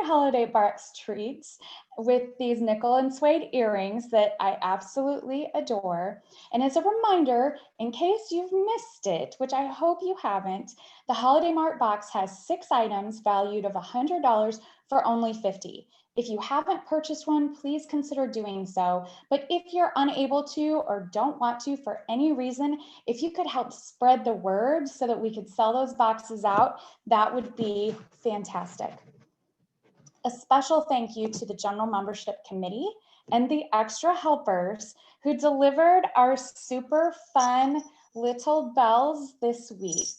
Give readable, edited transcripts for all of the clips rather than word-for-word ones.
my holiday box treats with these nickel and suede earrings that I absolutely adore. And as a reminder, in case you've missed it, which I hope you haven't, the Holiday Mart box has 6 items valued of $100 for only $50. If you haven't purchased one, please consider doing so. But if you're unable to or don't want to for any reason, if you could help spread the word so that we could sell those boxes out, that would be fantastic. A special thank you to the General Membership Committee and the extra helpers who delivered our super fun little bells this week.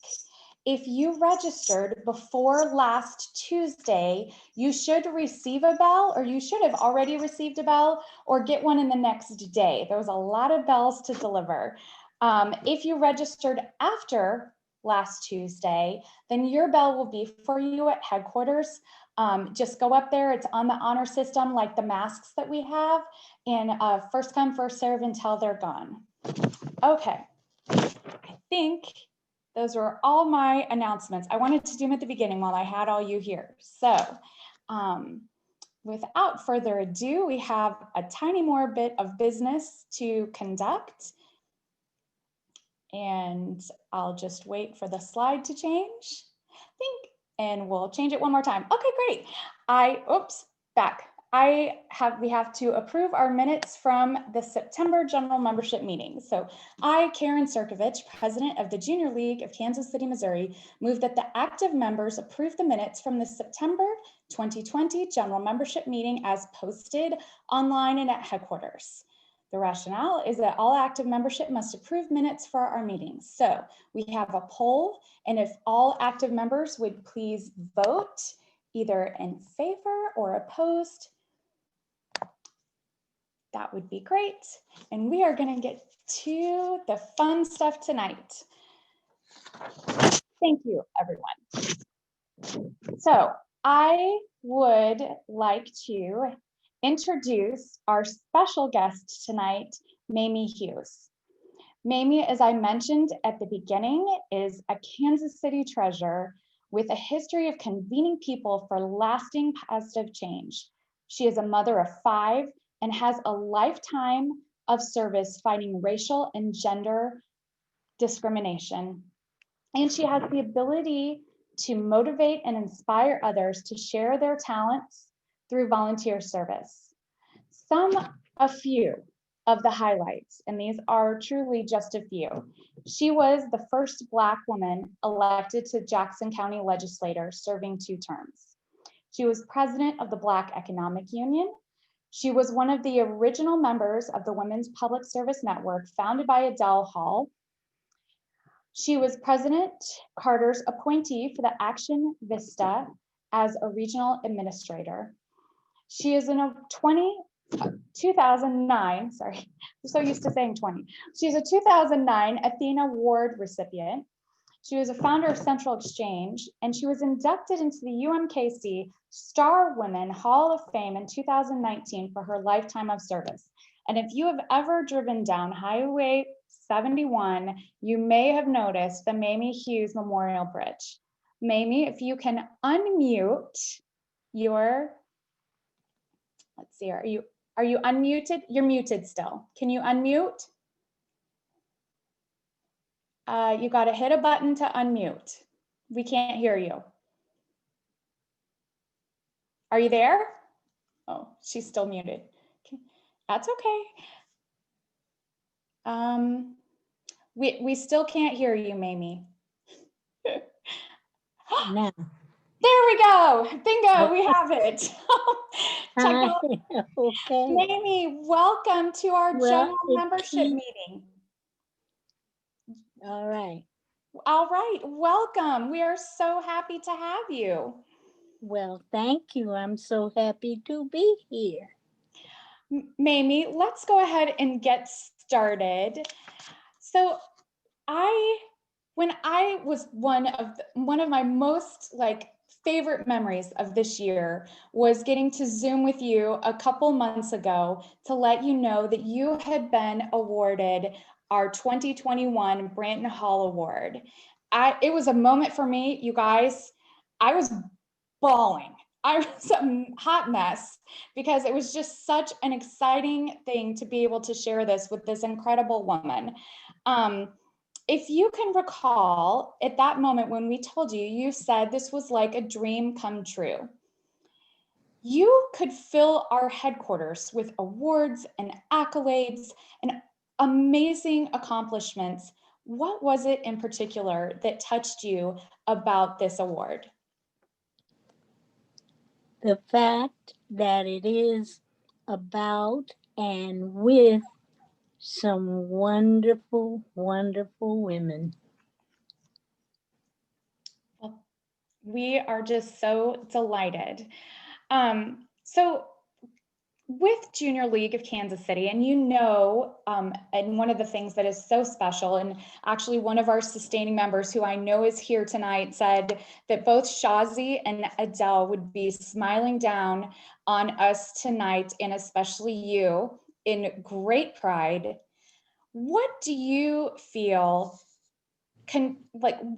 If you registered before last Tuesday, you should receive a bell, or you should have already received a bell, or get one in the next day. There was a lot of bells to deliver. If you registered after last Tuesday, then your bell will be for you at headquarters. Just go up there. It's on the honor system, like the masks that we have, and first come, first serve until they're gone. Okay, I think those were all my announcements. I wanted to do them at the beginning while I had all you here. So without further ado, we have a tiny more bit of business to conduct. And I'll just wait for the slide to change, and we'll change it one more time. Okay, great. We have to approve our minutes from the September General Membership meeting. So I, Karen Sirkovich, President of the Junior League of Kansas City, Missouri, move that the active members approve the minutes from the September 2020 General Membership meeting as posted online and at headquarters. The rationale is that all active membership must approve minutes for our meetings. So we have a poll, and if all active members would please vote either in favor or opposed, that would be great. And we are going to get to the fun stuff tonight. Thank you, everyone. So I would like to introduce our special guest tonight, Mamie Hughes. Mamie, as I mentioned at the beginning, is a Kansas City treasure with a history of convening people for lasting positive change. She is a mother of 5 and has a lifetime of service fighting racial and gender discrimination. And she has the ability to motivate and inspire others to share their talents through volunteer service. A few of the highlights, and these are truly just a few. She was the first Black woman elected to Jackson County legislature, serving 2 terms. She was president of the Black Economic Union. She was one of the original members of the Women's Public Service Network, founded by Adele Hall. She was President Carter's appointee for the Action Vista as a regional administrator. She is in a 2009, sorry, I'm so used to saying 20. She's a 2009 Athena Award recipient. She was a founder of Central Exchange, and she was inducted into the UMKC Star Women Hall of Fame in 2019 for her lifetime of service. And if you have ever driven down Highway 71, you may have noticed the Mamie Hughes Memorial Bridge. Mamie, if you can unmute your, let's see, are you unmuted? You're muted still. Can you unmute? You got to hit a button to unmute. We can't hear you. Are you there? Oh, she's still muted. Okay. That's okay. We still can't hear you, Mamie. No. There we go. Bingo, we have it. Okay. Mamie, welcome to our general membership meeting. All right. All right, welcome. We are so happy to have you. Well, thank you. I'm so happy to be here. Mamie, let's go ahead and get started. So when I was one of my most favorite memories of this year was getting to Zoom with you a couple months ago to let you know that you had been awarded our 2021 Branton Hall Award. It was a moment for me, you guys. I was bawling. I was a hot mess because it was just such an exciting thing to be able to share this with this incredible woman. If you can recall at that moment when we told you, you said this was like a dream come true. You could fill our headquarters with awards and accolades and amazing accomplishments. What was it in particular that touched you about this award? The fact that it is about and with some wonderful, wonderful women. Well, we are just so delighted. So with Junior League of Kansas City, and and one of the things that is so special, and actually one of our sustaining members who I know is here tonight said that both Shazi and Adele would be smiling down on us tonight, and especially you, in great pride. What do you feel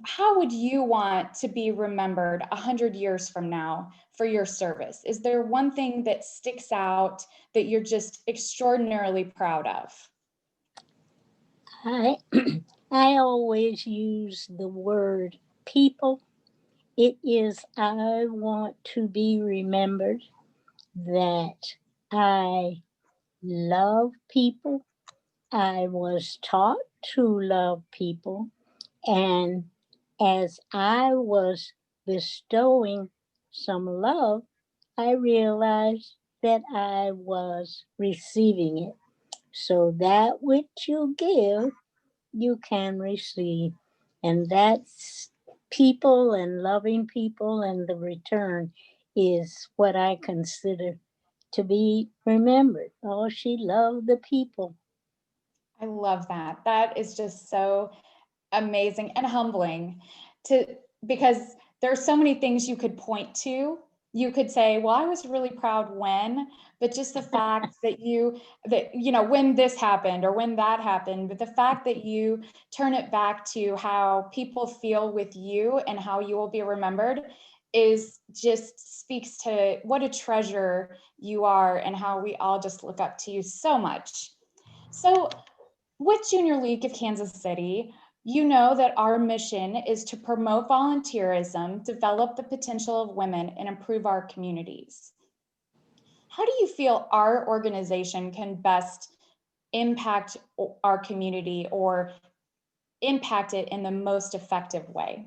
how would you want to be remembered 100 years from now for your service? Is there one thing that sticks out that you're just extraordinarily proud of? I I always use the word people. It is I want to be remembered that I love people. I was taught to love people. And as I was bestowing some love, I realized that I was receiving it. So that which you give, you can receive. And that's people and loving people, and the return is what I consider to be remembered. Oh, she loved the people. I love that. That is just so amazing and humbling to because there's so many things you could point to. You could say, well, I was really proud when, but just the fact that when this happened or when that happened, but the fact that you turn it back to how people feel with you and how you will be remembered is just speaks to what a treasure you are and how we all just look up to you so much. So with Junior League of Kansas City, you know that our mission is to promote volunteerism, develop the potential of women, and improve our communities. How do you feel our organization can best impact our community or impact it in the most effective way?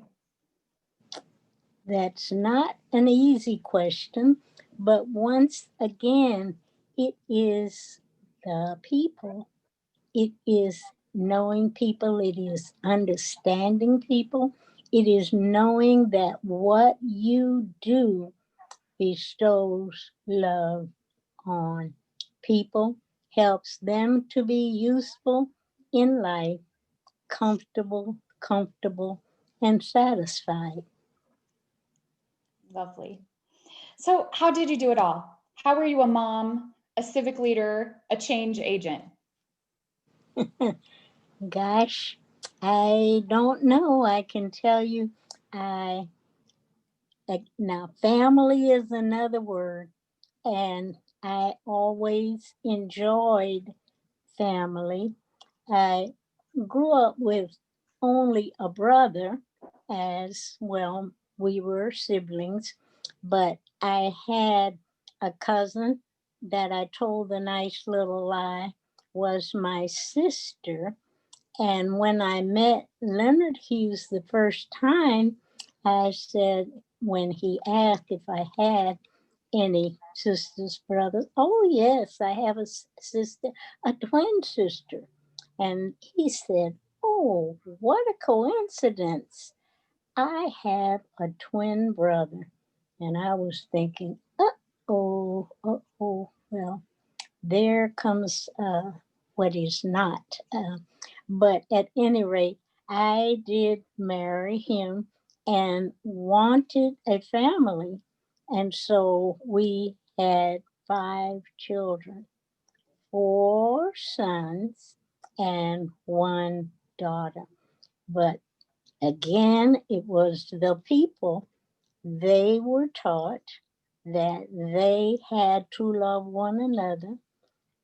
That's not an easy question, but once again, it is the people. It is knowing people. It is understanding people. It is knowing that what you do bestows love on people, helps them to be useful in life, comfortable, and satisfied. Lovely. So, how did you do it all? How were you a mom, a civic leader, a change agent? Gosh, I don't know. I can tell you, I now family is another word, and I always enjoyed family. I grew up with only a brother, as well, we were siblings, but I had a cousin that I told the nice little lie was my sister. And when I met Leonard Hughes the first time, I said, when he asked if I had any sisters, brothers, oh, yes, I have a sister, a twin sister. And he said, oh, what a coincidence. I have a twin brother. And I was thinking, well, there comes what is not. But at any rate, I did marry him and wanted a family. And so we had 5 children, 4 sons and 1 daughter. But again, it was the people. They were taught that they had to love one another,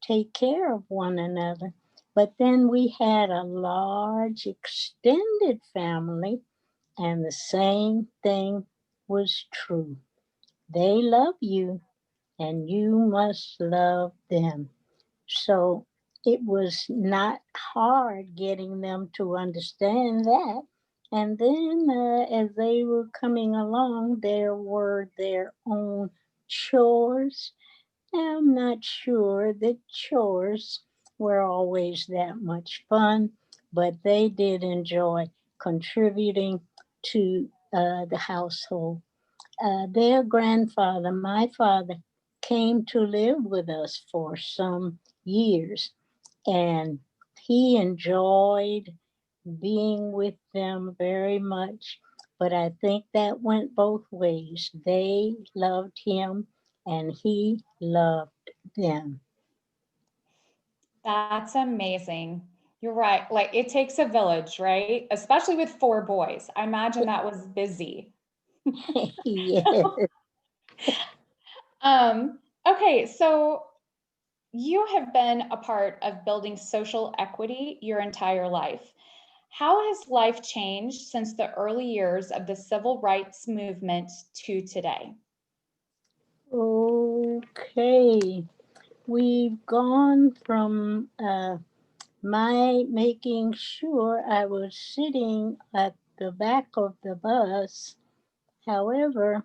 take care of one another. But then we had a large extended family, and the same thing was true. They love you, and you must love them. So it was not hard getting them to understand that. And then as they were coming along, there were their own chores. I'm not sure that chores were always that much fun, but they did enjoy contributing to the household. Their grandfather, my father, came to live with us for some years, and he enjoyed being with them very much. But I think that went both ways. They loved him, and he loved them. That's amazing. You're right. Like it takes a village, right? Especially with 4 boys. I imagine that was busy. Yes. Okay, so you have been a part of building social equity your entire life. How has life changed since the early years of the civil rights movement to today? Okay. We've gone from my making sure I was sitting at the back of the bus. However,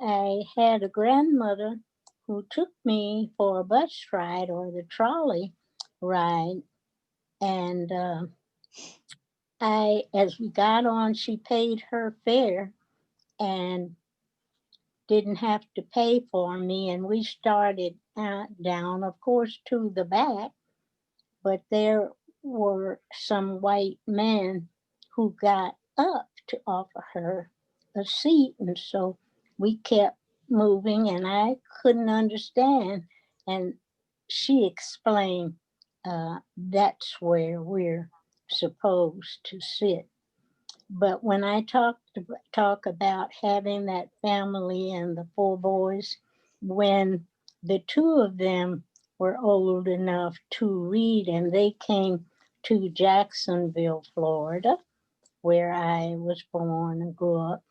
I had a grandmother who took me for a bus ride or the trolley ride. And as we got on, she paid her fare and didn't have to pay for me. And we started down, of course, to the back. But there were some white men who got up to offer her a seat. And so we kept moving, and I couldn't understand. And she explained that's where we're supposed to sit. But when I talk about having that family and the 4 boys, when the 2 of them were old enough to read and they came to Jacksonville, Florida, where I was born and grew up,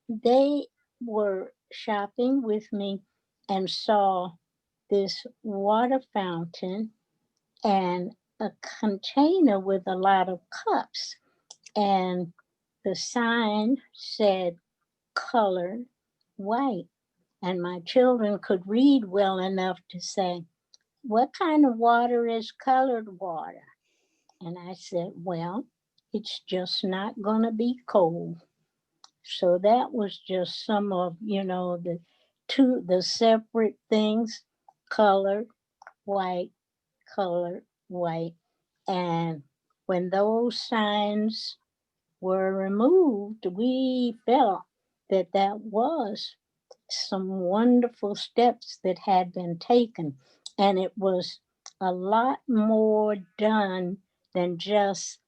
they were shopping with me and saw this water fountain and a container with a lot of cups, and the sign said colored white. And my children could read well enough to say, "What kind of water is colored water?" And I said, "Well, it's just not going to be cold." So that was just some of, the separate things, colored white, colored white. And when those signs were removed, we felt that that was some wonderful steps that had been taken. And it was a lot more done than just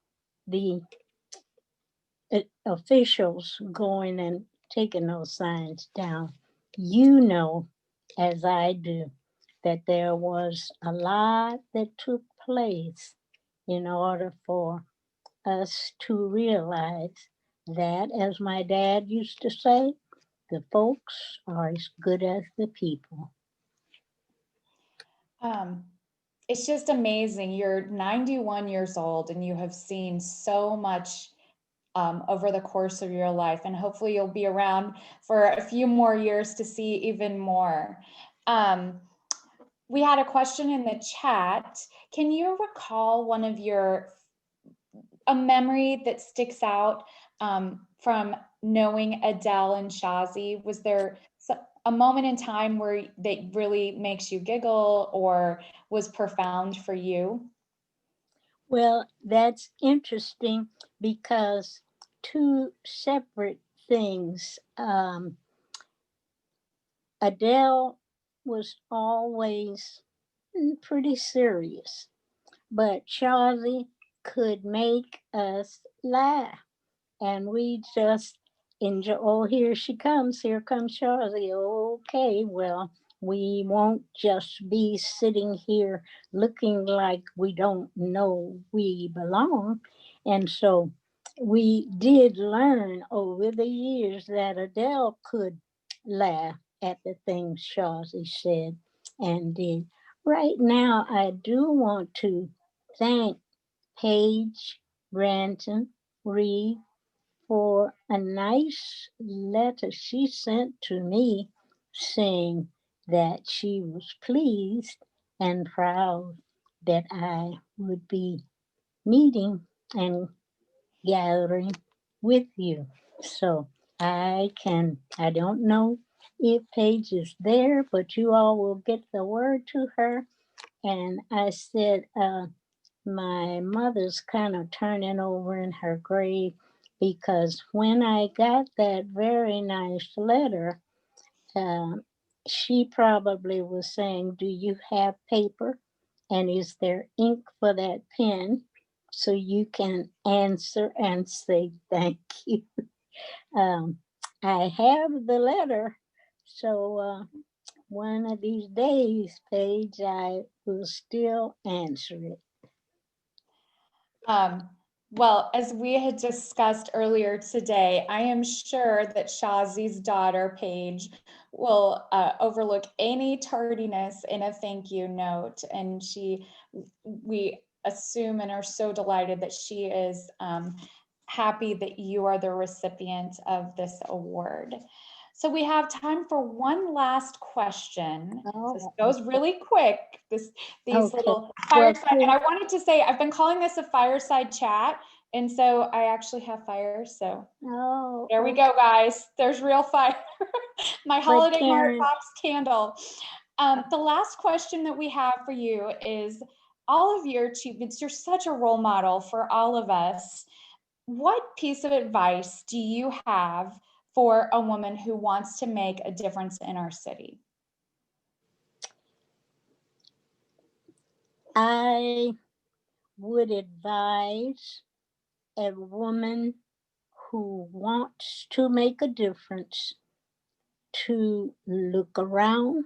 the officials going and taking those signs down. You know, as I do, that there was a lot that took place in order for us to realize that, as my dad used to say, the folks are as good as the people. Um, it's just amazing. You're 91 years old and you have seen so much over the course of your life, and hopefully you'll be around for a few more years to see even more. Um, we had a question in the chat. Can you recall a memory that sticks out from knowing Adele and Shazi? Was there a moment in time where that really makes you giggle or was profound for you? Well, that's interesting because two separate things. Adele was always pretty serious, but Charlie could make us laugh, and we just enjoy. Oh, here she comes. Here comes Charlie. Okay, well, we won't just be sitting here looking like we don't know we belong. And so we did learn over the years that Adele could laugh at the things Shawty said and did. Right now, I do want to thank Paige, Branton, Reed, for a nice letter she sent to me saying that she was pleased and proud that I would be meeting and gathering with you. So I don't know if Paige is there, but you all will get the word to her. And I said, my mother's kind of turning over in her grave because when I got that very nice letter, uh, she probably was saying, do you have paper? And is there ink for that pen? So you can answer and say thank you. Um, I have the letter. So one of these days, Paige, I will still answer it. Well, as we had discussed earlier today, I am sure that Shazi's daughter, Paige, will overlook any tardiness in a thank you note. And we assume and are so delighted that she is happy that you are the recipient of this award. So we have time for one last question. This Oh, goes really quick. These okay. little Well, fireside, and I wanted to say I've been calling this a fireside chat, and so I actually have fire. So oh, there we okay. go, guys. There's real fire. My But holiday Mart Karen, Box candle. The last question that we have for you is all of your achievements. You're such a role model for all of us. What piece of advice do you have for a woman who wants to make a difference in our city? I would advise a woman who wants to make a difference to look around,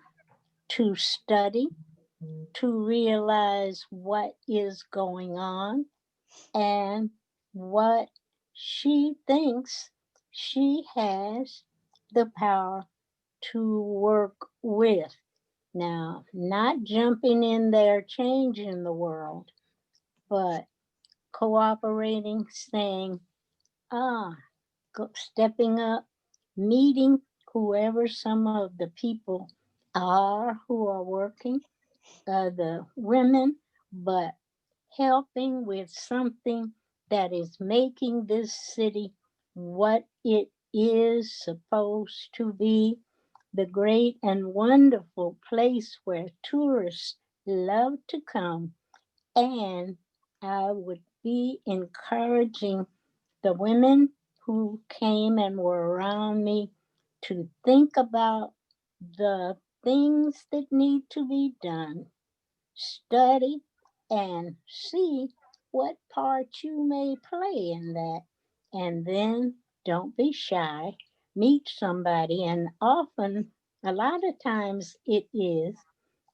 to study, to realize what is going on and what she thinks she has the power to work with. Now, not jumping in there changing the world, but cooperating, saying, ah, stepping up, meeting whoever some of the people are who are working, the women, but helping with something that is making this city what it is supposed to be, the great and wonderful place where tourists love to come. And I would be encouraging the women who came and were around me to think about the things that need to be done, study, and see what part you may play in that. And then don't be shy, meet somebody, and often, a lot of times, it is.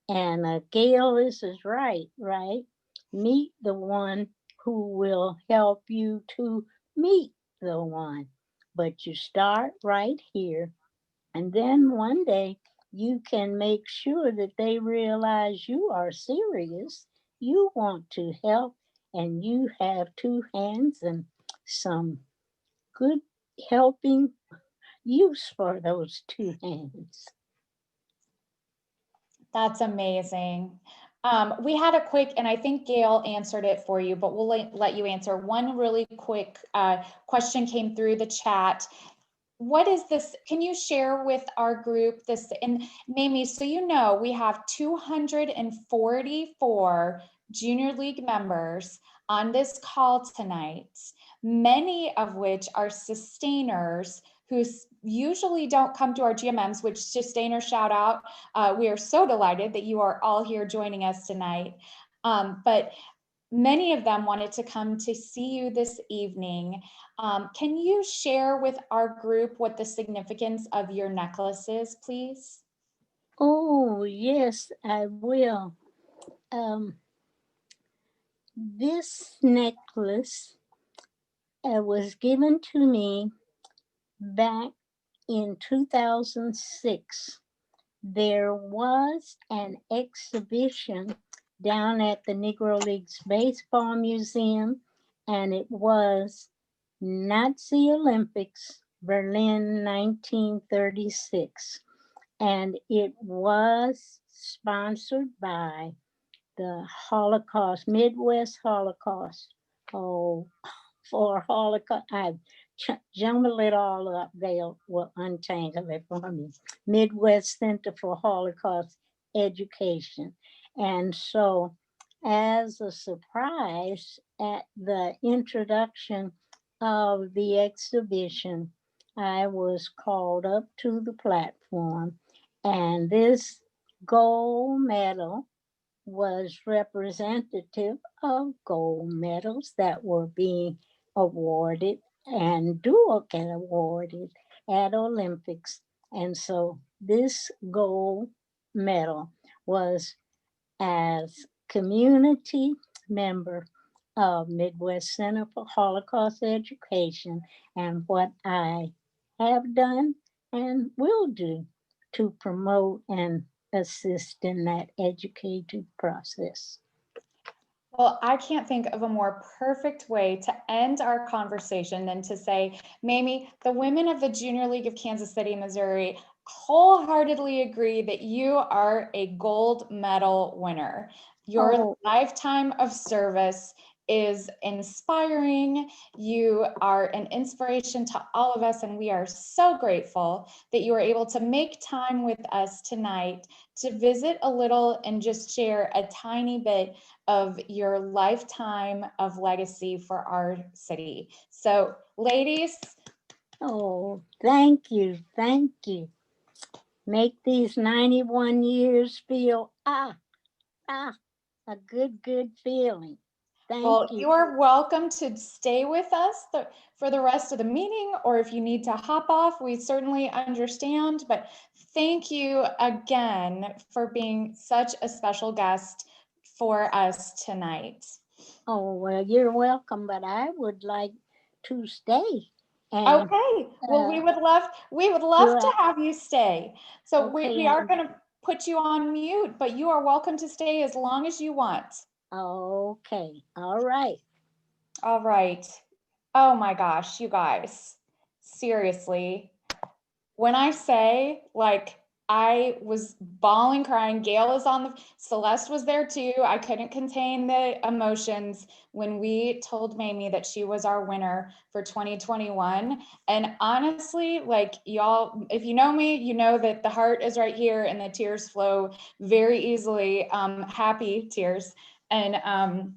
And Gail, this is right, right? Meet the one who will help you to meet the one. But you start right here. And then one day you can make sure that they realize you are serious. You want to help, and you have two hands and some good helping use for those two hands. That's amazing. We had a quick, and I think Gail answered it for you, but we'll let you answer. One really quick question came through the chat. What is this? Can you share with our group this? And Mamie, so you know, we have 244 Junior League members on this call tonight, many of which are sustainers who usually don't come to our GMMs, which sustainer shout out. We are so delighted that you are all here joining us tonight. But many of them wanted to come to see you this evening. Can you share with our group what the significance of your necklace is, please? Oh, yes, I will. Um, this necklace was given to me back in 2006. There was an exhibition down at the Negro Leagues Baseball Museum, and it was Nazi Olympics, Berlin 1936. And it was sponsored by the Holocaust, Midwest Holocaust. Oh, for Holocaust, I jumbled it all up. They will untangle it for me. Midwest Center for Holocaust Education. And so, as a surprise at the introduction of the exhibition, I was called up to the platform, and this gold medal was representative of gold medals that were being awarded and do get awarded at Olympics. And so this gold medal was as community member of Midwest Center for Holocaust Education and what I have done and will do to promote and assist in that educative process. Well, I can't think of a more perfect way to end our conversation than to say, Mamie, the women of the Junior League of Kansas City, Missouri wholeheartedly agree that you are a gold medal winner. Your Oh, lifetime of service is inspiring. You are an inspiration to all of us, and we are so grateful that you were able to make time with us tonight to visit a little and just share a tiny bit of your lifetime of legacy for our city. So, ladies, oh, thank you. Thank you. Make these 91 years feel, a good feeling. Thank well, you. you are welcome to stay with us for the rest of the meeting, or if you need to hop off, we certainly understand. But thank you again for being such a special guest for us tonight. Oh, well, you're welcome, but I would like to stay. And Okay, well, uh, we would do love to I, have you stay. So okay, we are going to put you on mute, but you are welcome to stay as long as you want. okay, all right. All right. Oh my gosh, you guys. Seriously, when I say, like, I was bawling, crying. Gail is on Celeste was there too. I couldn't contain the emotions when we told Mamie that she was our winner for 2021. And honestly, like, y'all, if you know me, you know that the heart is right here and the tears flow very easily, happy tears. And I'm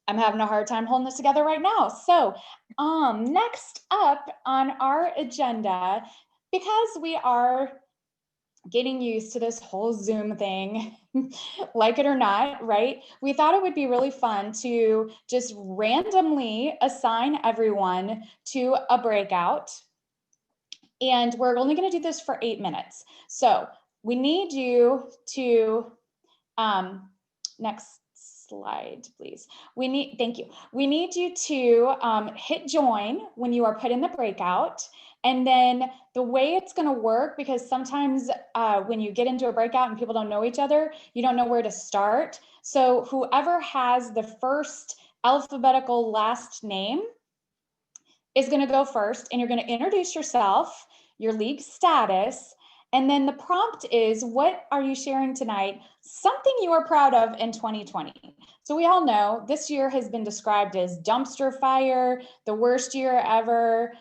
having a hard time holding this together right now. So next up on our agenda, because we are getting used to this whole Zoom thing, like it or not, right? We thought it would be really fun to just randomly assign everyone to a breakout. And we're only going to do this for 8 minutes. So we need you to, next slide, please. Thank you. We need you to hit join when you are put in the breakout. And then the way it's going to work, because sometimes when you get into a breakout and people don't know each other, you don't know where to start. So whoever has the first alphabetical last name is going to go first, and you're going to introduce yourself, your league status, and then the prompt is, what are you sharing tonight? Something you are proud of in 2020. So we all know this year has been described as dumpster fire, the worst year ever.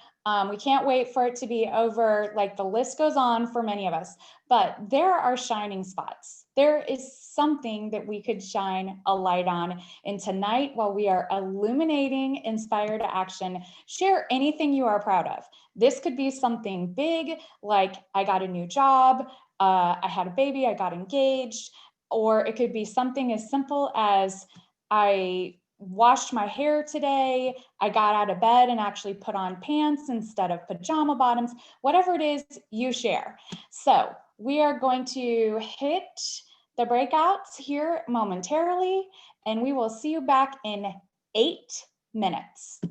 We can't wait for it to be over. Like, the list goes on for many of us, but there are shining spots. There is something that we could shine a light on. And tonight, while we are illuminating Inspire to Action, share anything you are proud of. This could be something big, like I got a new job, I had a baby, I got engaged, or it could be something as simple as I washed my hair today. I got out of bed and actually put on pants instead of pajama bottoms. Whatever it is, you share. So we are going to hit the breakouts here momentarily, and we will see you back in 8 minutes.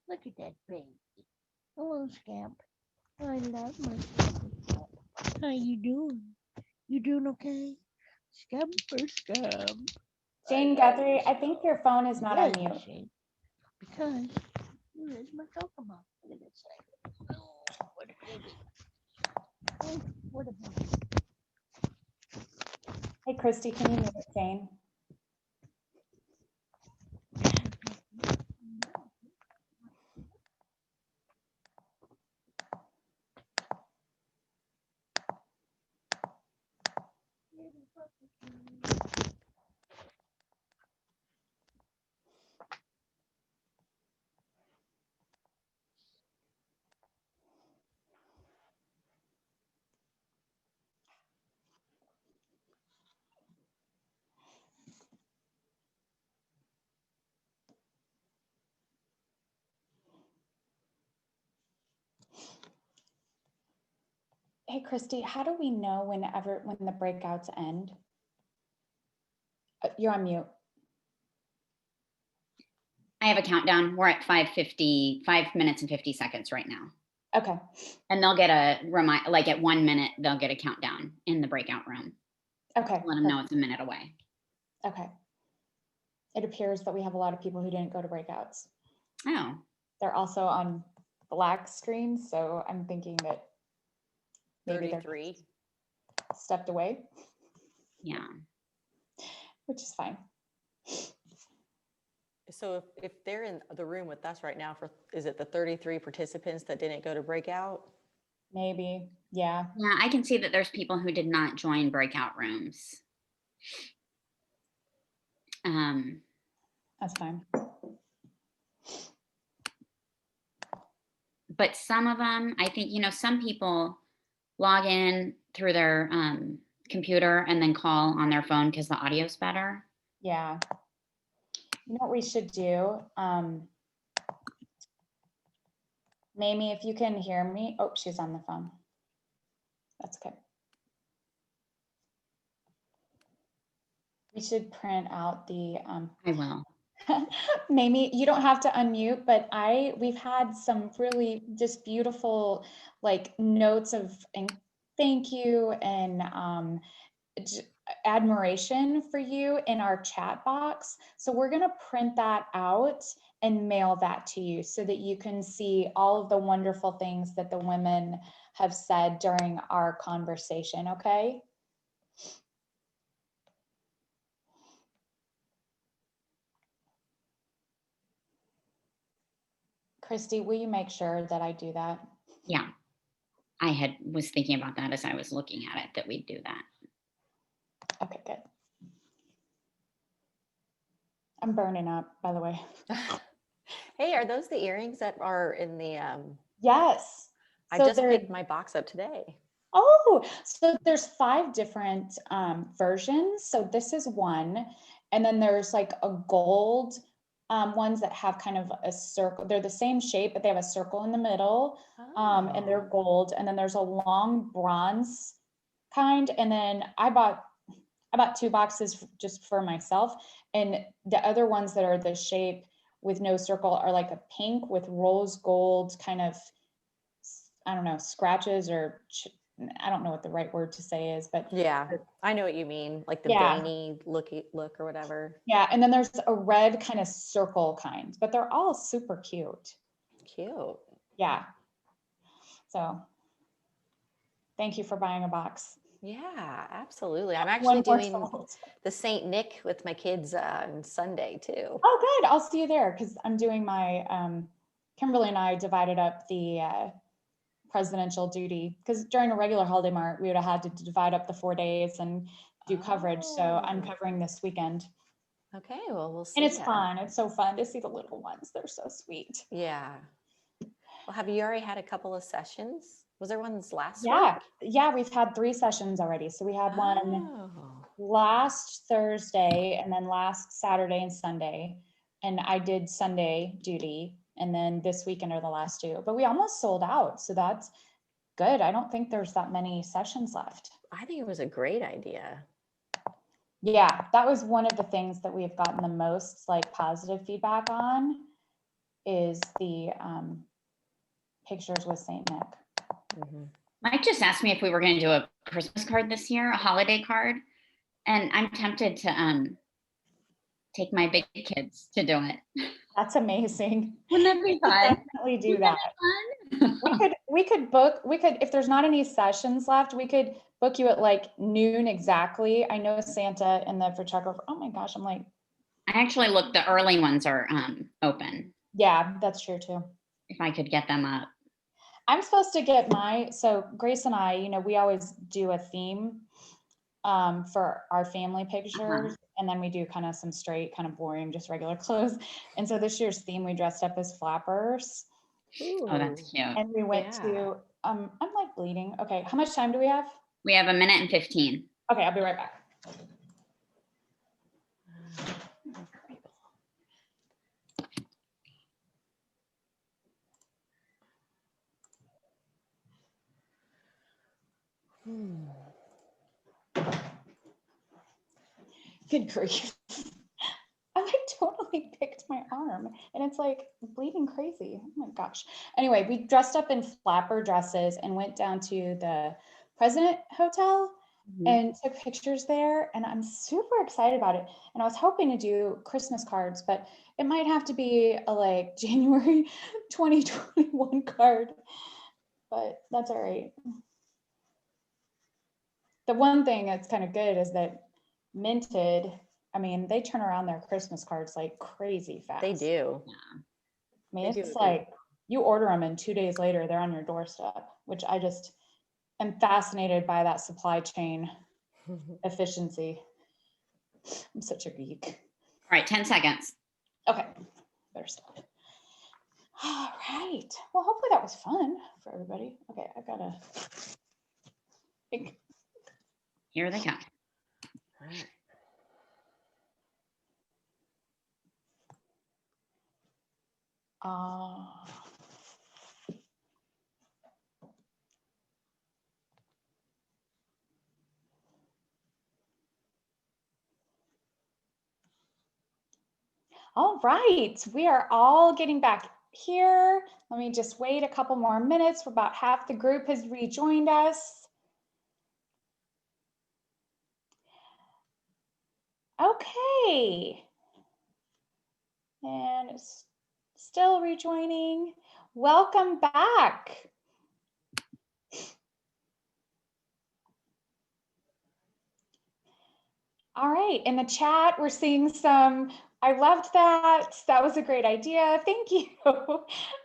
Look at that baby. Hello, Scamp. I love my scamp. How you doing? You doing okay? Scamper scamp. Jane Guthrie, I think your phone is not on mute. Shane. Because where's my Pokemon? Look at this thing. Oh, what a baby. Oh, what a baby. Hey, Christy, can you mute Jane? Hey, Christy, how do we know when the breakouts end? You're on mute. I have a countdown. We're at 5 minutes and 50 seconds right now. Okay. And they'll get a remind, like at 1 minute, they'll get a countdown in the breakout room. Okay. Let them know it's a minute away. Okay. It appears that we have a lot of people who didn't go to breakouts. Oh. They're also on black screens, so I'm thinking that maybe 33. they're stepped away. Yeah. Which is fine. So if they're in the room with us right now, is it the 33 participants that didn't go to breakout? Maybe, yeah. Yeah, I can see that there's people who did not join breakout rooms. That's fine. But some of them, I think, some people log in through their computer and then call on their phone because the audio's better. Yeah. You know what we should do? Mamie, if you can hear me. Oh, she's on the phone. That's okay. We should print out the I will. Mamie, you don't have to unmute, but we've had some really just beautiful like notes of thank you and admiration for you in our chat box. So we're going to print that out and mail that to you so that you can see all of the wonderful things that the women have said during our conversation, okay? Christy, will you make sure that I do that? Yeah. I was thinking about that as I was looking at it, that we'd do that. Okay, good. I'm burning up, by the way. Hey, are those the earrings that are in the Yes. I So just picked my box up today. Oh, so there's 5 different versions. So this is one, and then there's like a gold ones that have kind of a circle. They're the same shape, but they have a circle in the middle, and they're gold. And then there's a long bronze kind, and then I bought 2 boxes just for myself, and the other ones that are the shape with no circle are like a pink with rose gold kind of I don't know, scratches or I don't know what the right word to say is, but Yeah, I know what you mean, like the Yeah. veiny look or whatever. yeah. And then there's a red kind of circle kind, but they're all super cute. Cute. Yeah. So thank you for buying a box. Yeah, absolutely. I'm actually One more doing sold. the Saint Nick with my kids on Sunday too. Oh, good. I'll see you there because I'm doing my, Kimberly and I divided up the presidential duty because during a regular holiday mart, we would have had to divide up the 4 days and do coverage. So I'm Oh. covering this weekend. Okay, well, we'll see. And it's ya. fun. It's so fun to see the little ones. They're so sweet. Yeah. Well, have you already had a couple of sessions? Was there ones last Yeah. week? Yeah. We've had 3 sessions already. So we had one Oh. last Thursday and then last Saturday and Sunday. And I did Sunday duty. And then this weekend are the last 2, but we almost sold out. So that's good. I don't think there's that many sessions left. I think it was a great idea. Yeah, that was one of the things that we've gotten the most like positive feedback on is the pictures with Saint Nick. Mhm. Mike just asked me if we were going to do a Christmas card this year, a holiday card, and I'm tempted to take my big kids to do it. That's amazing. Wouldn't that be We could fun? definitely do Wouldn't that. be fun? We could book, if there's not any sessions left, we could book you at like noon exactly. I know Santa and the for Chuck over. Oh my gosh, I'm like, I actually looked, the early ones are open, yeah, that's true too. if I could get them up. I'm supposed to get so Grace and I, we always do a theme for our family pictures. And then we do kind of some straight, kind of boring, just regular clothes. And so this year's theme, we dressed up as flappers. Oh, that's Ooh. cute. And we went to, I'm like bleeding. Okay, how much time do we have? We have 1 minute and 15. Okay, I'll be right back. Good grief. I like totally picked my arm and it's like bleeding crazy. Oh my gosh. Anyway, we dressed up in flapper dresses and went down to the President Hotel and took pictures there. And I'm super excited about it. And I was hoping to do Christmas cards, but it might have to be a like January 2021 card, but that's all right. The one thing that's kind of good is that Minted, I mean, they turn around their Christmas cards like crazy fast. They do. I mean, They do it's a good like you order them and 2 days later they're on your doorstep, which I just am fascinated by that supply chain efficiency. I'm such a geek. All right, 10 seconds. Okay, better stop. All right. Well, hopefully that was fun for everybody. Okay, I gotta think. Here they come. All right. All right, we are all getting back here. Let me just wait a couple more minutes. About half the group has rejoined us. Okay. And it's still rejoining. Welcome back. All right, in the chat, we're seeing some, I loved that. That was a great idea. Thank you.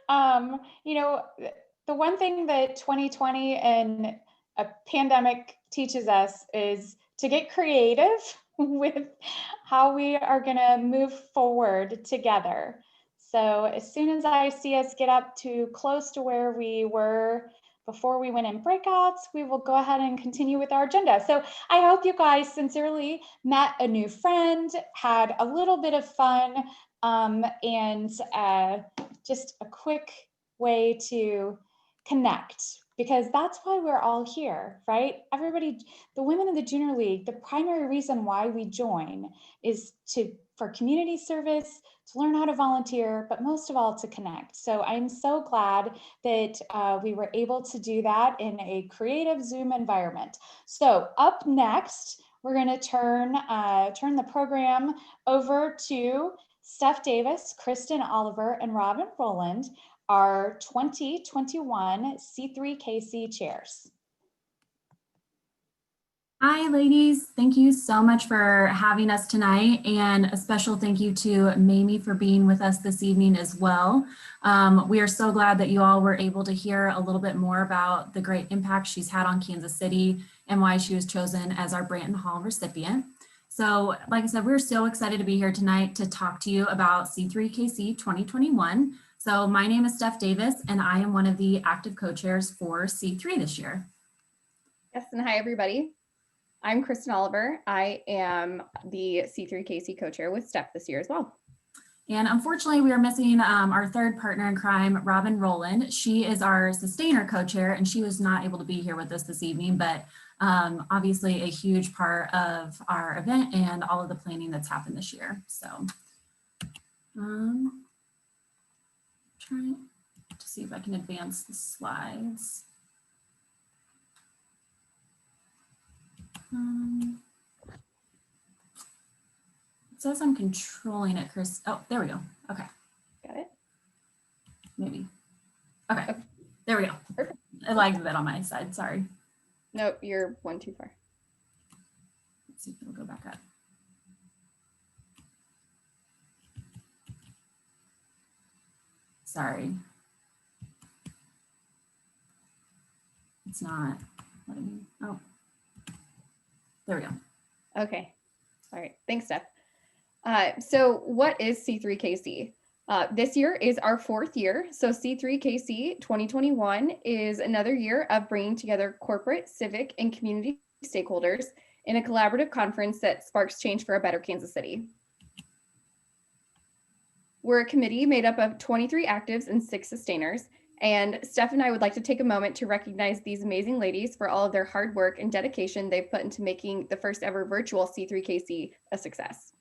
The one thing that 2020 and a pandemic teaches us is to get creative with how we are going to move forward together. So as soon as I see us get up to close to where we were before we went in breakouts, we will go ahead and continue with our agenda. So I hope you guys sincerely met a new friend, had a little bit of fun, and just a quick way to connect, because that's why we're all here, right? Everybody, the women in the Junior League, the primary reason why we join is to for community service, to learn how to volunteer, but most of all to connect. So I'm so glad that we were able to do that in a creative Zoom environment. So up next, we're going to turn the program over to Steph Davis, Kristen Oliver, and Robin Rowland, our 2021 C3KC chairs. Hi, ladies. Thank you so much for having us tonight, and a special thank you to Mamie for being with us this evening as well. We are so glad that you all were able to hear a little bit more about the great impact she's had on Kansas City and why she was chosen as our Branton Hall recipient. So, like I said, we're so excited to be here tonight to talk to you about C3KC 2021. So my name is Steph Davis, and I am one of the active co-chairs for C3 this year. Yes, and hi, everybody. I'm Kristen Oliver. I am the C3KC co-chair with Steph this year as well. And unfortunately, we are missing our third partner in crime, Robin Rowland. She is our sustainer co-chair, and she was not able to be here with us this evening, but obviously a huge part of our event and all of the planning that's happened this year. So trying to see if I can advance the slides. It says I'm controlling it, Chris. Oh, there we go. Okay. Got it? Maybe. Okay. There we go. Perfect. It lagged a bit on my side. Sorry. Nope, you're one too far. Let's see if it'll go back up. Sorry. It's not letting me. Oh, there we go. Okay. All right. Thanks, Steph. So what is C3KC? This year is our 4th year. So C3KC 2021 is another year of bringing together corporate, civic, and community stakeholders in a collaborative conference that sparks change for a better Kansas City. We're a committee made up of 23 actives and 6 sustainers. And Steph and I would like to take a moment to recognize these amazing ladies for all of their hard work and dedication they've put into making the first ever virtual C3KC a success.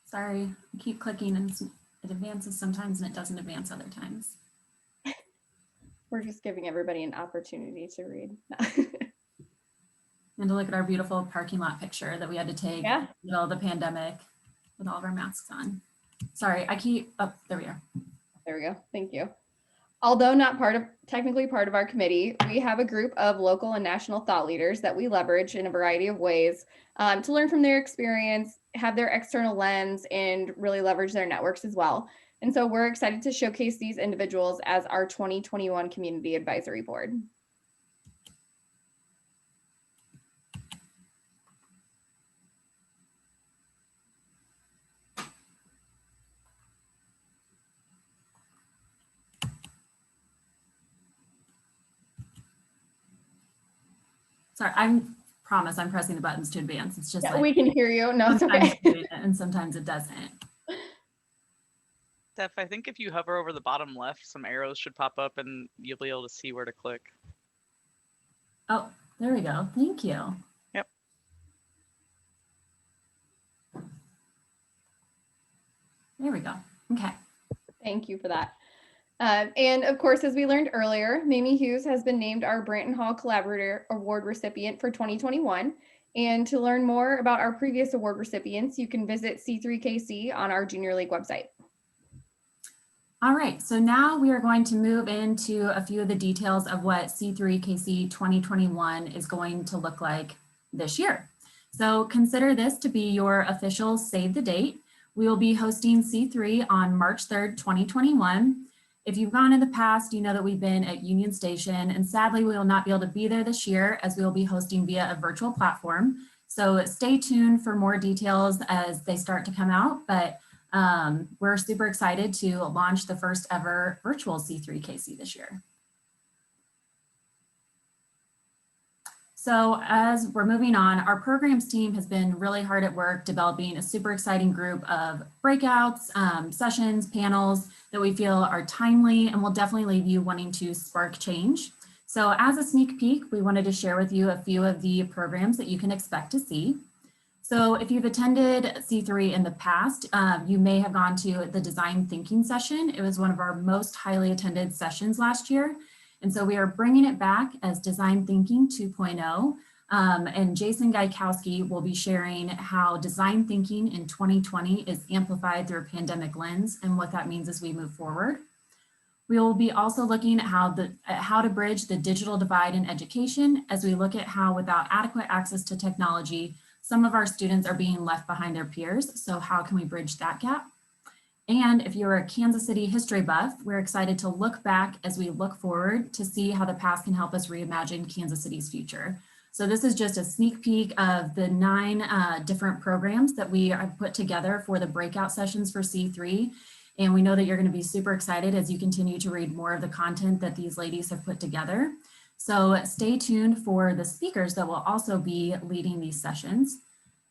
Sorry, I keep clicking and it advances sometimes and it doesn't advance other times. We're just giving everybody an opportunity to read. And to look at our beautiful parking lot picture that we had to take in the middle of the pandemic with all of our masks on. Sorry, I keep, oh, there we are. There we go, thank you. Although not technically part of our committee, we have a group of local and national thought leaders that we leverage in a variety of ways to learn from their experience, have their external lens, and really leverage their networks as well. And so we're excited to showcase these individuals as our 2021 Community Advisory Board. Sorry, I promise I'm pressing the buttons to advance. It's just Yeah, like we can hear you. No, it's sometimes okay. it's doing it and sometimes it doesn't. Steph, I think if you hover over the bottom left, some arrows should pop up and you'll be able to see where to click. Oh, there we go. Thank you. Yep. There we go. Okay. Thank you for that. And of course, as we learned earlier, Mamie Hughes has been named our Branton Hall Collaborator Award recipient for 2021. And to learn more about our previous award recipients, you can visit C3KC on our Junior League website. All right, so now we are going to move into a few of the details of what C3KC 2021 is going to look like this year. So consider this to be your official save the date. We will be hosting C3 on March 3rd, 2021. If you've gone in the past, you know that we've been at Union Station, and sadly we will not be able to be there this year as we will be hosting via a virtual platform. So stay tuned for more details as they start to come out, but we're super excited to launch the first ever virtual C3KC this year. So as we're moving on, our programs team has been really hard at work developing a super exciting group of breakouts, sessions, panels that we feel are timely and will definitely leave you wanting to spark change. So as a sneak peek, we wanted to share with you a few of the programs that you can expect to see. So if you've attended C3 in the past, you may have gone to the design thinking session. It was one of our most highly attended sessions last year. And so we are bringing it back as Design Thinking 2.0. And Jason Gaikowski will be sharing how design thinking in 2020 is amplified through a pandemic lens and what that means as we move forward. We will be also looking at how to bridge the digital divide in education as we look at how without adequate access to technology, some of our students are being left behind their peers. So how can we bridge that gap? And if you're a Kansas City history buff, we're excited to look back as we look forward to see how the past can help us reimagine Kansas City's future. So this is just a sneak peek of the 9 different programs that we have put together for the breakout sessions for C3. And we know that you're going to be super excited as you continue to read more of the content that these ladies have put together. So stay tuned for the speakers that will also be leading these sessions.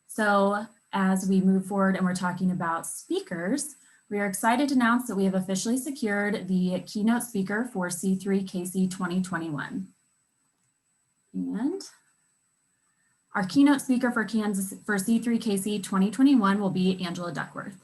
So as we move forward and we're talking about speakers, we are excited to announce that we have officially secured the keynote speaker for C3 KC 2021. And our keynote speaker for C3 KC 2021 will be Angela Duckworth.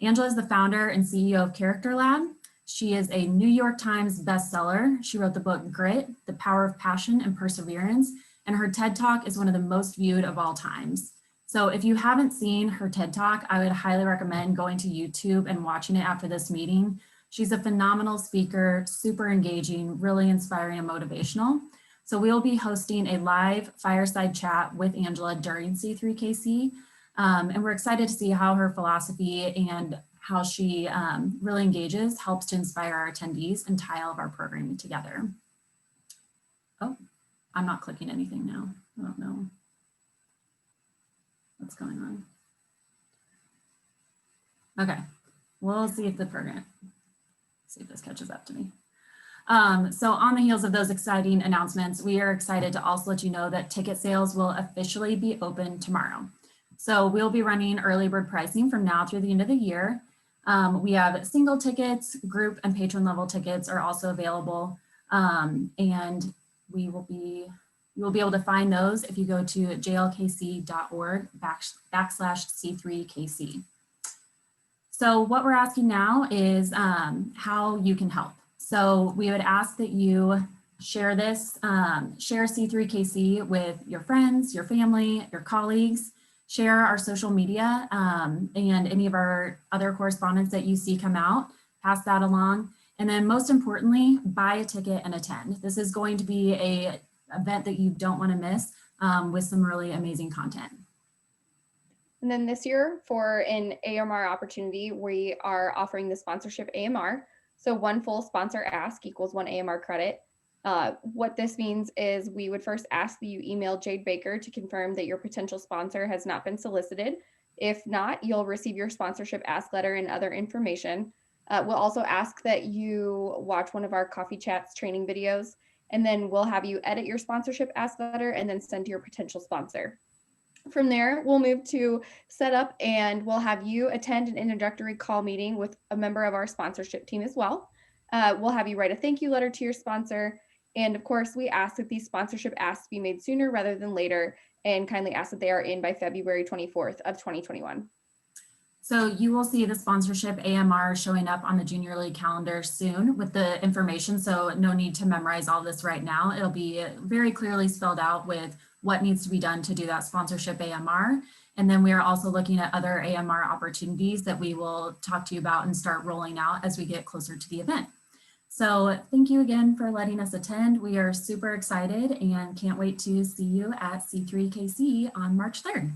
Angela is the founder and CEO of Character Lab. She is a New York Times bestseller. She wrote the book Grit, The Power of Passion and Perseverance, and her TED Talk is one of the most viewed of all times. So if you haven't seen her TED Talk, I would highly recommend going to YouTube and watching it after this meeting. She's a phenomenal speaker, super engaging, really inspiring and motivational. So we'll be hosting a live fireside chat with Angela during C3KC. And we're excited to see how her philosophy and how she really engages helps to inspire our attendees and tie all of our programming together. Oh, I'm not clicking anything now. I don't know what's going on. Okay, we'll see if the program, see if this catches up to me. So on the heels of those exciting announcements, we are excited to also let you know that ticket sales will officially be open tomorrow. So we'll be running early bird pricing from now through the end of the year. We have single tickets, group and patron level tickets are also available. And you will be able to find those if you go to jlkc.org/C3KC. So what we're asking now is how you can help. So we would ask that you share this, share C3KC with your friends, your family, your colleagues, share our social media and any of our other correspondence that you see come out, pass that along. And then most importantly, buy a ticket and attend. This is going to be an event that you don't want to miss with some really amazing content. And then this year for an AMR opportunity, we are offering the sponsorship AMR. So one full sponsor ask equals 1 AMR credit. What this means is we would first ask that you email Jade Baker to confirm that your potential sponsor has not been solicited. If not, you'll receive your sponsorship ask letter and other information. We'll also ask that you watch one of our Coffee Chats training videos, and then we'll have you edit your sponsorship ask letter and then send to your potential sponsor. From there, we'll move to set up and we'll have you attend an introductory call meeting with a member of our sponsorship team as well. We'll have you write a thank you letter to your sponsor. And of course, we ask that these sponsorship asks be made sooner rather than later, and kindly ask that they are in by February 24th of 2021. So you will see the sponsorship AMR showing up on the Junior League calendar soon with the information. So no need to memorize all this right now. It'll be very clearly spelled out with what needs to be done to do that sponsorship AMR. And then we are also looking at other AMR opportunities that we will talk to you about and start rolling out as we get closer to the event. So thank you again for letting us attend. We are super excited and can't wait to see you at C3KC on March 3rd.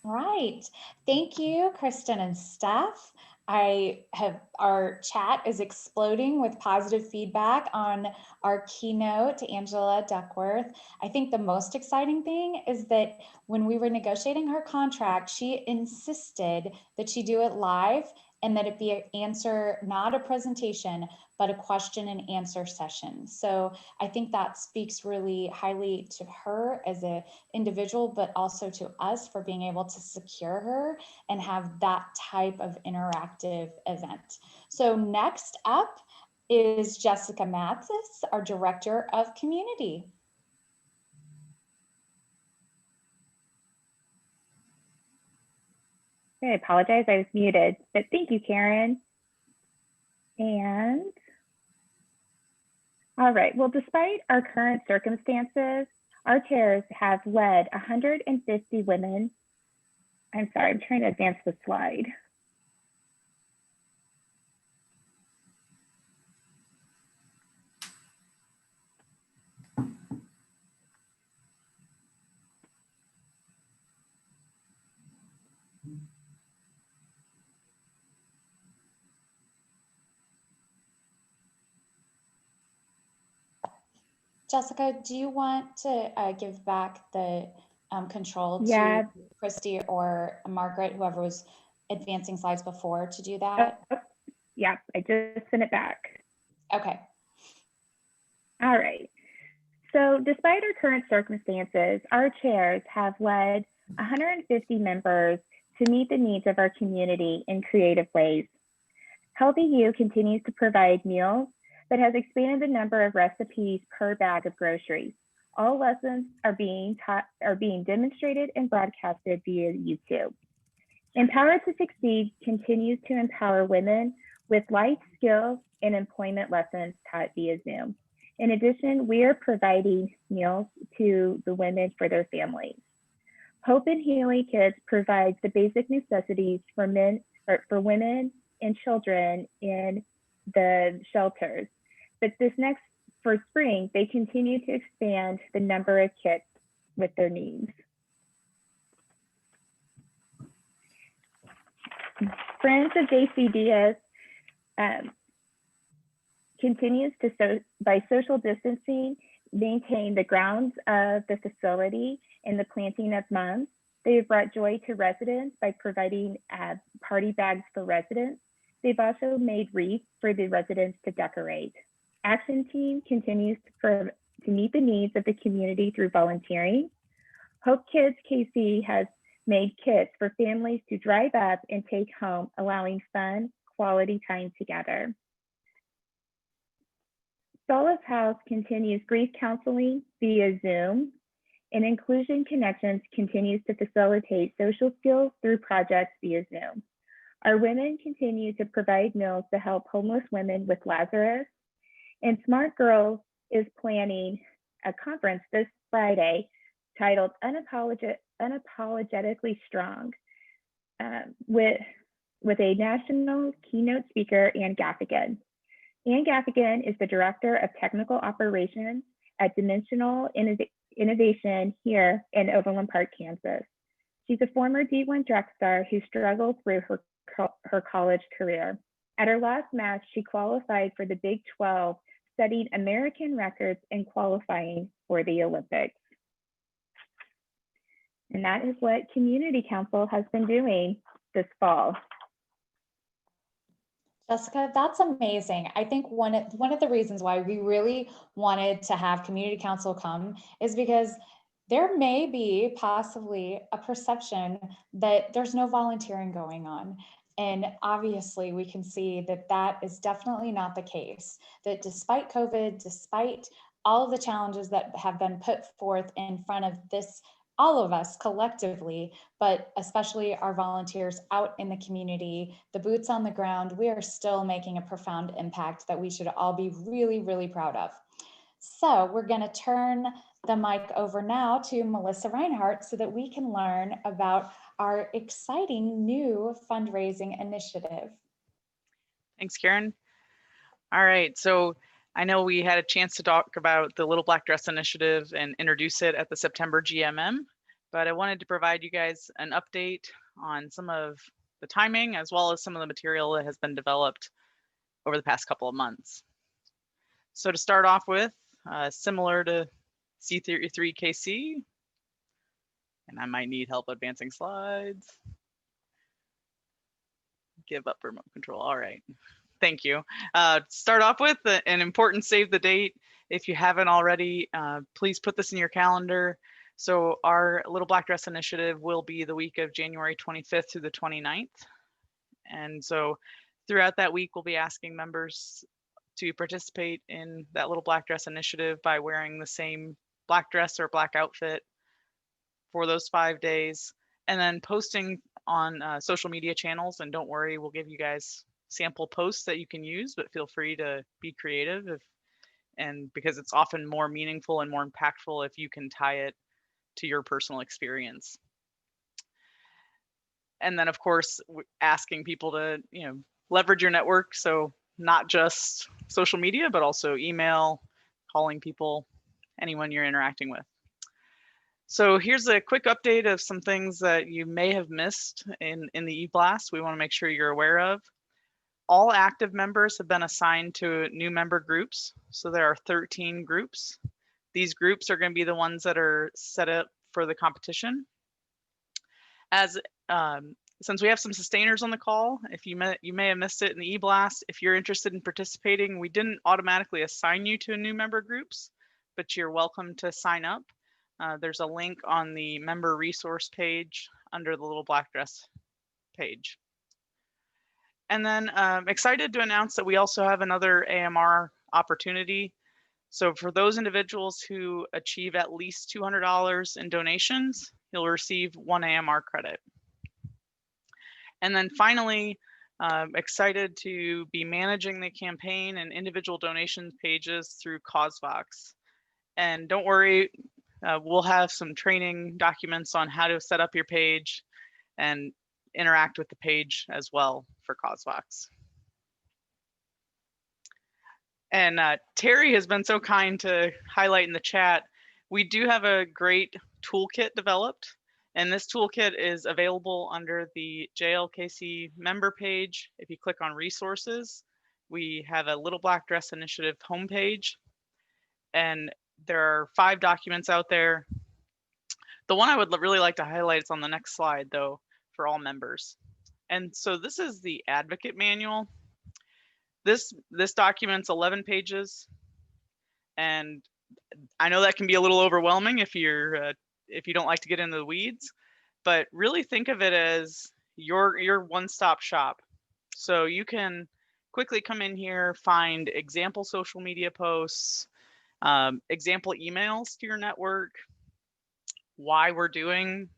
All right, thank you, Kristen and Steph. Our chat is exploding with positive feedback on our keynote, Angela Duckworth. I think the most exciting thing is that when we were negotiating her contract, she insisted that she do it live and that it be an answer, not a presentation, but a question and answer session. So I think that speaks really highly to her as an individual, but also to us for being able to secure her and have that type of interactive event. So next up is Jessica Mathis, our Director of Community. I apologize, I was muted, but thank you, Karen. And all right, well, despite our current circumstances, our chairs have led 150 women. I'm sorry, I'm trying to advance the slide. Jessica, do you want to give back the control Yeah. to Christy or Margaret, whoever was advancing slides before, to do that? Oh, yeah, I just sent it back. Okay. All right. So despite our current circumstances, our chairs have led 150 members to meet the needs of our community in creative ways. Healthy U continues to provide meals, but has expanded the number of recipes per bag of groceries. All lessons are being demonstrated and broadcasted via YouTube. Empower to Succeed continues to empower women with life skills and employment lessons taught via Zoom. In addition, we are providing meals to the women for their families. Hope and Healing Kids provides the basic necessities for women and children in the shelters. But for spring, they continue to expand the number of kits with their needs. Friends of JCDS continues to, by social distancing, maintain the grounds of the facility and the planting of mums. They have brought joy to residents by providing party bags for residents. They've also made wreaths for the residents to decorate. Action Team continues to meet the needs of the community through volunteering. Hope Kids KC has made kits for families to drive up and take home, allowing fun, quality time together. Solace House continues grief counseling via Zoom, and Inclusion Connections continues to facilitate social skills through projects via Zoom. Our women continue to provide meals to help homeless women with Lazarus, and Smart Girls is planning a conference this Friday titled Unapologetically Strong with a national keynote speaker, Ann Gaffigan. Ann Gaffigan is the Director of Technical Operations at Dimensional Innovation here in Overland Park, Kansas. She's a former D1 track star who struggled through her college career. At her last match, she qualified for the Big 12, setting American records in qualifying for the Olympics. And that is what Community Council has been doing this fall. Jessica, that's amazing. I think one of the reasons why we really wanted to have Community Council come is because there may be possibly a perception that there's no volunteering going on. And obviously we can see that that is definitely not the case, that despite COVID, despite all of the challenges that have been put forth in front of this, all of us collectively, but especially our volunteers out in the community, the boots on the ground, we are still making a profound impact that we should all be really, really proud of. So we're going to turn the mic over now to Melissa Reinhard so that we can learn about our exciting new fundraising initiative. Thanks, Karen. All right, so I know we had a chance to talk about the Little Black Dress Initiative and introduce it at the September GMM, but I wanted to provide you guys an update on some of the timing as well as some of the material that has been developed over the past couple of months. So to start off with, similar to C3KC, and I might need help advancing slides. give up remote control. All right. Thank you. Start off with an important save the date. If you haven't already, please put this in your calendar. So our Little Black Dress Initiative will be the week of January 25th through the 29th. And so throughout that week, we'll be asking members to participate in that Little Black Dress Initiative by wearing the same black dress or black outfit for those 5 days, and then posting on social media channels. And don't worry, we'll give you guys sample posts that you can use, but feel free to be creative and because it's often more meaningful and more impactful if you can tie it to your personal experience. And then of course, asking people to, leverage your network. So not just social media, but also email, calling people, anyone you're interacting with. So here's a quick update of some things that you may have missed in the e-blast we want to make sure you're aware of. All active members have been assigned to new member groups. So there are 13 groups. These groups are going to be the ones that are set up for the competition. Since we have some sustainers on the call, if you may have missed it in the e-blast, if you're interested in participating, we didn't automatically assign you to new member groups, but you're welcome to sign up. There's a link on the member resource page under the Little Black Dress page. And then I'm excited to announce that we also have another AMR opportunity. So for those individuals who achieve at least $200 in donations, you'll receive 1 AMR credit. And then finally, excited to be managing the campaign and individual donation pages through CauseVox. And don't worry, we'll have some training documents on how to set up your page and interact with the page as well for CauseVox. And Terry has been so kind to highlight in the chat, we do have a great toolkit developed, and this toolkit is available under the JLKC member page. If you click on resources, we have a Little Black Dress Initiative homepage, and there are 5 documents out there. The one I would really like to highlight is on the next slide though, for all members. And so this is the advocate manual. This document's 11 pages, and I know that can be a little overwhelming if you don't like to get into the weeds, but really think of it as your one-stop shop. So you can quickly come in here, find example social media posts, example emails to your network, why we're doing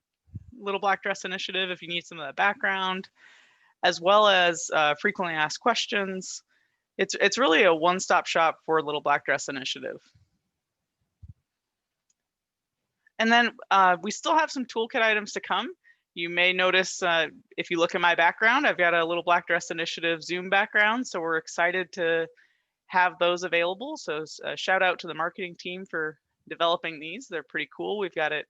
Little Black Dress Initiative if you need some of that background, as well as frequently asked questions. It's really a one-stop shop for Little Black Dress Initiative. And then we still have some toolkit items to come. You may notice if you look at my background, I've got a Little Black Dress Initiative Zoom background, so we're excited to have those available. So shout out to the marketing team for developing these. They're pretty cool. We've got it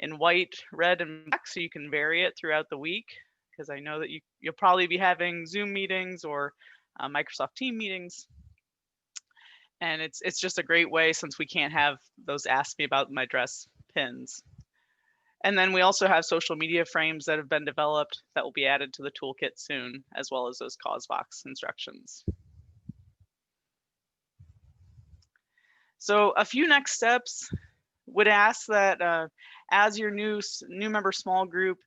in white, red, and black, so you can vary it throughout the week, because I know that you'll probably be having Zoom meetings or Microsoft Team meetings. And it's just a great way, since we can't have those ask me about my dress pins. And then we also have social media frames that have been developed that will be added to the toolkit soon, as well as those CauseVox instructions. So a few next steps would ask that as your new member small group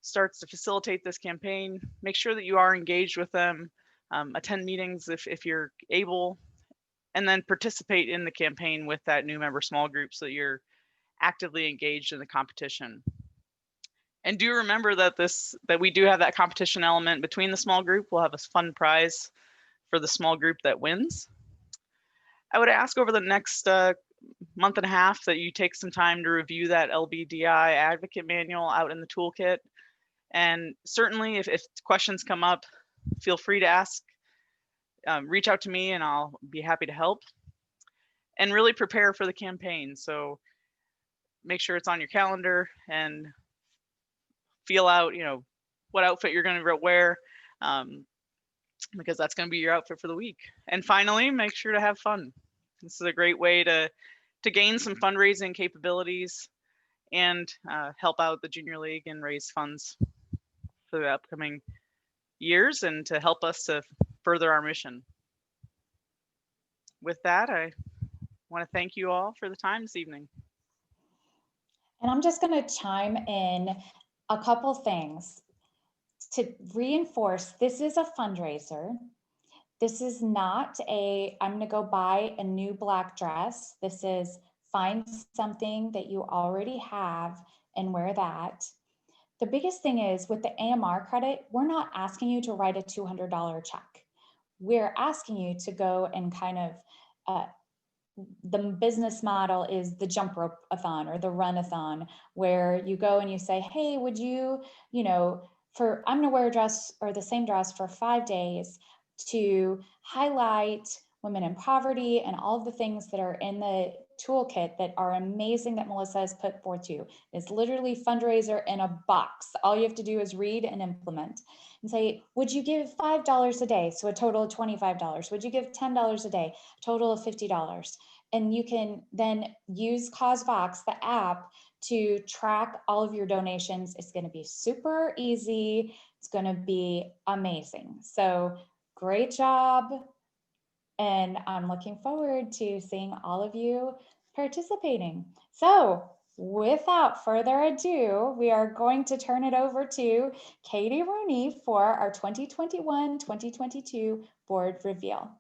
starts to facilitate this campaign, make sure that you are engaged with them, attend meetings if you're able, and then participate in the campaign with that new member small group so that you're actively engaged in the competition. And do remember that we do have that competition element between the small group. We'll have a fun prize for the small group that wins. I would ask over the next month and a half that you take some time to review that LBDI advocate manual out in the toolkit. And certainly if questions come up, feel free to ask, reach out to me and I'll be happy to help. And really prepare for the campaign. So make sure it's on your calendar and feel out, what outfit you're going to wear, because that's going to be your outfit for the week. And finally, make sure to have fun. This is a great way to gain some fundraising capabilities and help out the Junior League and raise funds for the upcoming years and to help us to further our mission. With that, I want to thank you all for the time this evening. And I'm just going to chime in a couple things to reinforce. This is a fundraiser. This is not I'm going to go buy a new black dress. This is find something that you already have and wear that. The biggest thing is with the AMR credit, we're not asking you to write a $200 check. We're asking you to go and kind of, the business model is the jump rope-a-thon or the run-a-thon, where you go and you say, hey, would you, I'm going to wear a dress or the same dress for 5 days to highlight women in poverty and all of the things that are in the toolkit that are amazing that Melissa has put forth to you. It's literally fundraiser in a box. All you have to do is read and implement and say, would you give $5 a day? So a total of $25. Would you give $10 a day? A total of $50. And you can then use CauseVox, the app, to track all of your donations. It's going to be super easy. It's going to be amazing. So great job. And I'm looking forward to seeing all of you participating. So without further ado, we are going to turn it over to Katie Rooney for our 2021-2022 board reveal.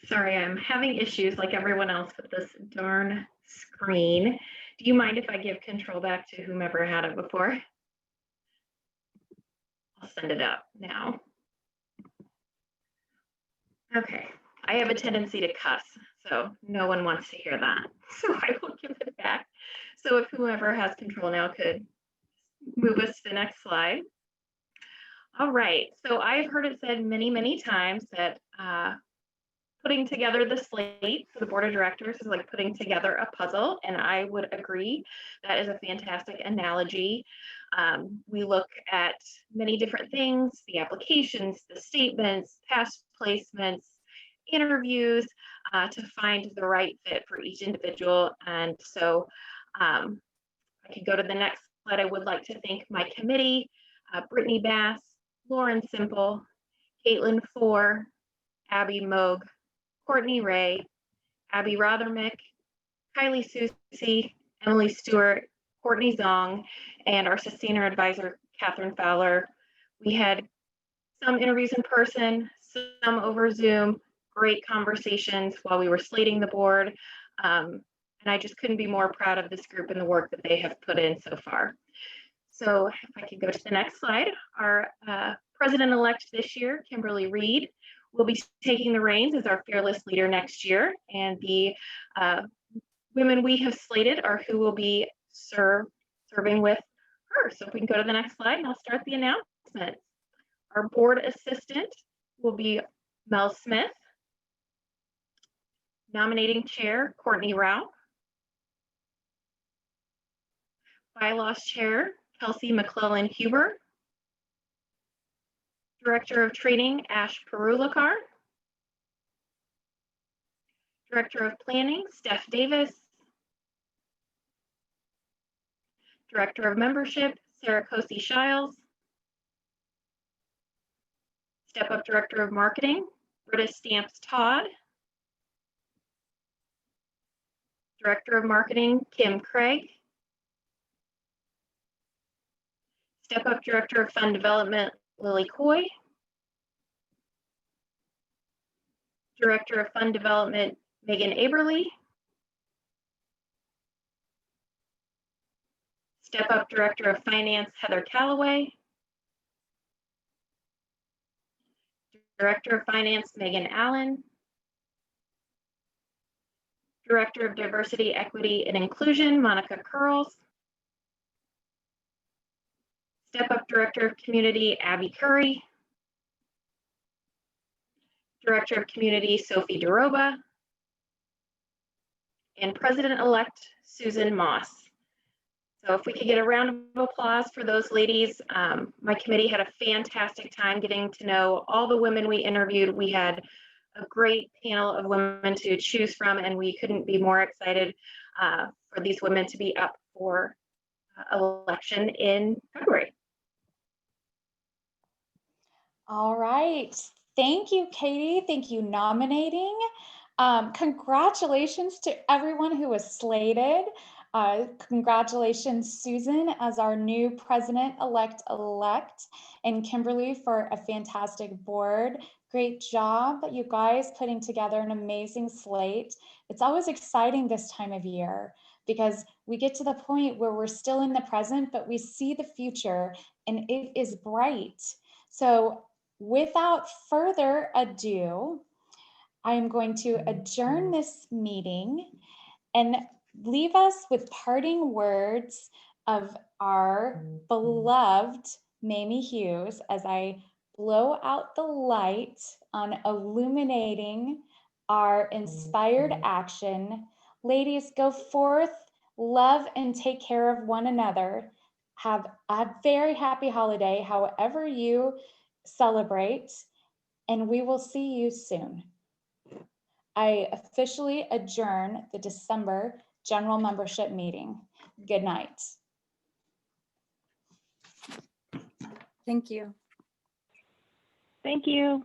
Sorry, I'm having issues like everyone else with this darn screen. Do you mind if I give control back to whomever had it before? I'll send it up now. Okay, I have a tendency to cuss, so no one wants to hear that. So I will give it back. So if whoever has control now could move us to the next slide. All right, so I've heard it said many, many times that putting together the slate for the board of directors is like putting together a puzzle, and I would agree. That is a fantastic analogy. We look at many different things, the applications, the statements, past placements, interviews, to find the right fit for each individual. And so I could go to the next slide. I would like to thank my committee, Brittany Bass, Lauren Simple, Caitlin Four, Abby Moog, Courtney Ray, Abby Rothermick, Kylie Susie, Emily Stewart, Courtney Zong, and our sustainer advisor, Catherine Fowler. We had some interviews in person, some over Zoom, great conversations while we were slating the board. And I just couldn't be more proud of this group and the work that they have put in so far. So if I could go to the next slide, our president-elect this year, Kimberly Reed, will be taking the reins as our fearless leader next year. And the women we have slated are who will be serving with her. So if we can go to the next slide and I'll start the announcement. Our board assistant will be Mel Smith. Nominating chair, Courtney Rao. Bylaws chair, Kelsey McClellan Huber. Director of Training, Ash Perulakar. Director of Planning, Steph Davis. Director of Membership, Sarah Cosi-Shiles. Step Up Director of Marketing, Britta Stamps Todd. Director of Marketing, Kim Craig. Step Up Director of Fund Development, Lily Coy. Director of Fund Development, Megan Aberly. Step Up Director of Finance, Heather Calloway. Director of Finance, Megan Allen. Director of Diversity, Equity, and Inclusion, Monica Curls. Step Up Director of Community, Abby Curry. Director of Community, Sophie DeRoba. And President-elect, Susan Moss. So if we could get a round of applause for those ladies. My committee had a fantastic time getting to know all the women we interviewed. We had a great panel of women to choose from, and we couldn't be more excited for these women to be up for election in February. All right. Thank you, Katie. Thank you nominating. Congratulations to everyone who was slated. Congratulations, Susan, as our new president-elect, and Kimberly for a fantastic board. Great job, you guys, putting together an amazing slate. It's always exciting this time of year because we get to the point where we're still in the present, but we see the future and it is bright. So without further ado, I'm going to adjourn this meeting and leave us with parting words of our beloved Mamie Hughes as I blow out the light on illuminating our inspired action. Ladies, go forth, love and take care of one another. Have a very happy holiday, however you celebrate, and we will see you soon. I officially adjourn the December general membership meeting. Good night. Thank you. Thank you.